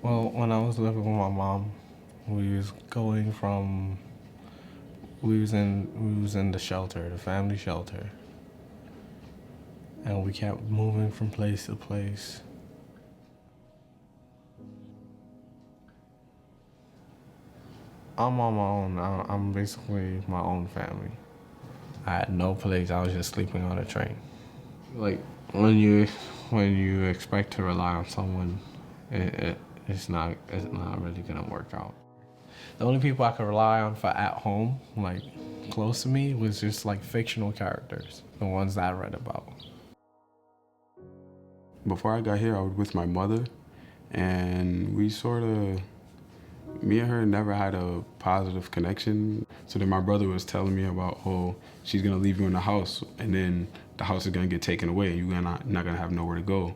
Well, when I was living with my mom, we was going from we was in the shelter, the family shelter, and we kept moving from place to place. I'm on my own. I'm basically my own family. I had no place. I was just sleeping on a train. Like when you expect to rely on someone, it's not really gonna work out. The only people I could rely on for at home, like close to me, was just like fictional characters, the ones that I read about. Before I got here, I was with my mother, and me and her never had a positive connection. So then my brother was telling me about, oh, she's gonna leave you in the house, and then the house is gonna get taken away, and you're not gonna have nowhere to go.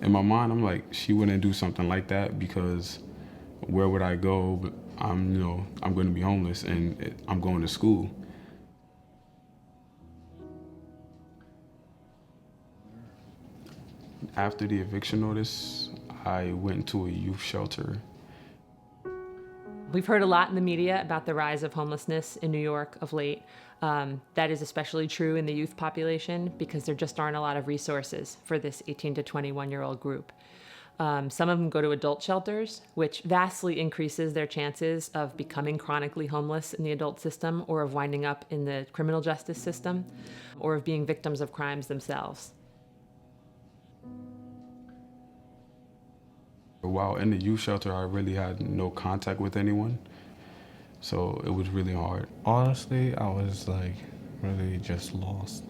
In my mind, I'm like, she wouldn't do something like that because where would I go? But I'm going to be homeless, and I'm going to school. After the eviction notice, I went to a youth shelter. We've heard a lot in the media about the rise of homelessness in New York of late. That is especially true in the youth population because there just aren't a lot of resources for this 18 to 21-year-old group. Some of them go to adult shelters, which vastly increases their chances of becoming chronically homeless in the adult system, or of winding up in the criminal justice system, or of being victims of crimes themselves. While in the youth shelter, I really had no contact with anyone, so it was really hard. Honestly, I was like really just lost.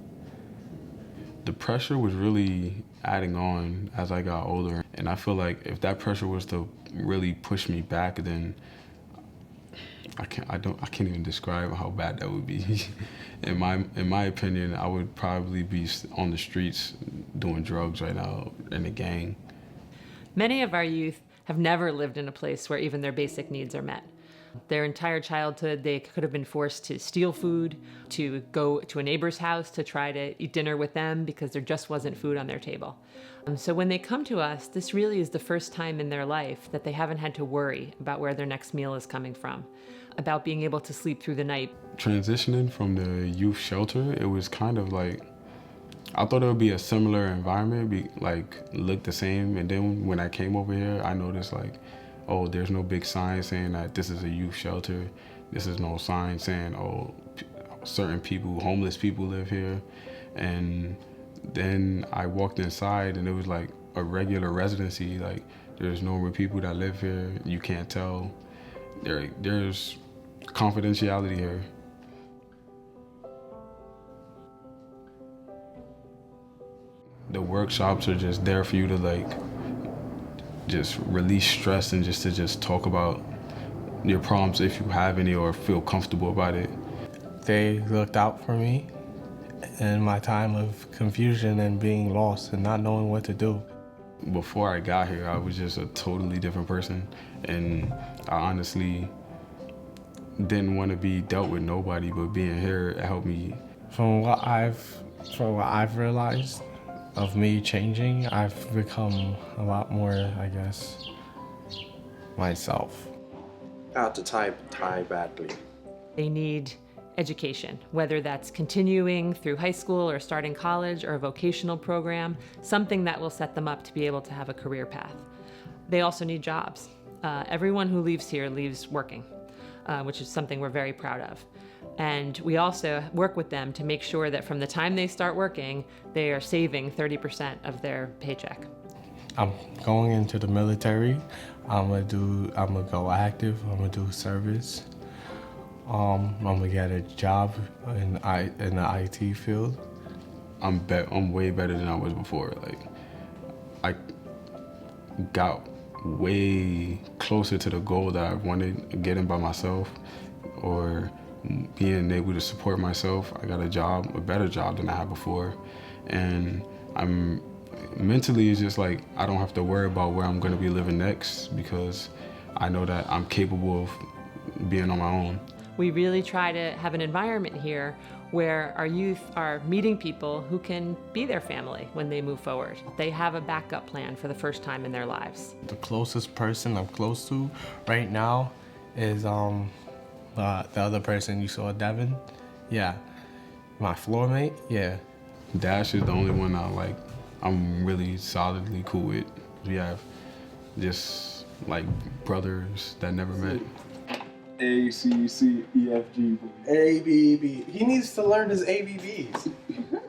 The pressure was really adding on as I got older, and I feel like if that pressure was to really push me back, then I can't even describe how bad that would be. In my opinion, I would probably be on the streets doing drugs right now in a gang. Many of our youth have never lived in a place where even their basic needs are met. Their entire childhood, they could have been forced to steal food, to go to a neighbor's house to try to eat dinner with them because there just wasn't food on their table. So when they come to us, this really is the first time in their life that they haven't had to worry about where their next meal is coming from, about being able to sleep through the night. Transitioning from the youth shelter, it was kind of like, I thought it would be a similar environment, look the same. And then when I came over here, I noticed like, oh, there's no big sign saying that this is a youth shelter. This is no sign saying, oh, certain people, homeless people live here. And then I walked inside and it was like a regular residency. Like there's normal people that live here. You can't tell. There's confidentiality here. The workshops are just there for you to just release stress and just talk about your problems if you have any, or feel comfortable about it. They looked out for me in my time of confusion and being lost and not knowing what to do. Before I got here, I was just a totally different person, and I honestly didn't want to be dealt with nobody, but being here, it helped me. From what I've realized of me changing, I've become a lot more, I guess, myself. Out to type Thai badly. They need education, whether that's continuing through high school or starting college or a vocational program, something that will set them up to be able to have a career path. They also need jobs. Everyone who leaves here leaves working, which is something we're very proud of. And we also work with them to make sure that from the time they start working, they are saving 30% of their paycheck. I'm going into the military. I'm gonna go active. I'm gonna do service. I'm gonna get a job in the IT field. I'm way better than I was before. Like I got way closer to the goal that I wanted, getting by myself or being able to support myself. I got a better job than I had before. And I'm mentally, it's just like, I don't have to worry about where I'm gonna be living next because I know that I'm capable of being on my own. We really try to have an environment here where our youth are meeting people who can be their family when they move forward. They have a backup plan for the first time in their lives. The closest person I'm close to right now is the other person you saw, Devin. Yeah, my floor mate. Yeah. Dash is the only one I'm really solidly cool with. We have just like brothers that never met. A, C, C, E, F, G. A, B, B. He needs to learn his ABBs.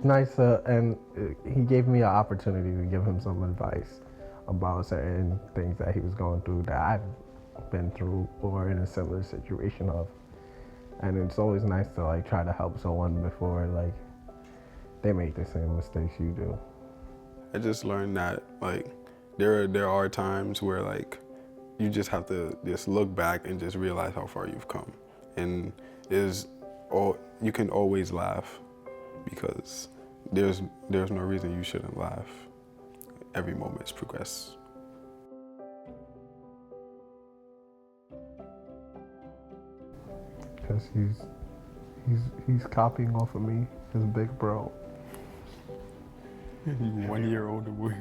Nice, and he gave me an opportunity to give him some advice about certain things that he was going through that I've been through or in a similar situation of. And it's always nice to like try to help someone before like they make the same mistakes you do. I just learned that like there are times where like you just have to just look back and just realize how far you've come. And you can always laugh because there's no reason you shouldn't laugh. Every moment's progress. Because he's copying off of me, his big bro. 1 year older boy.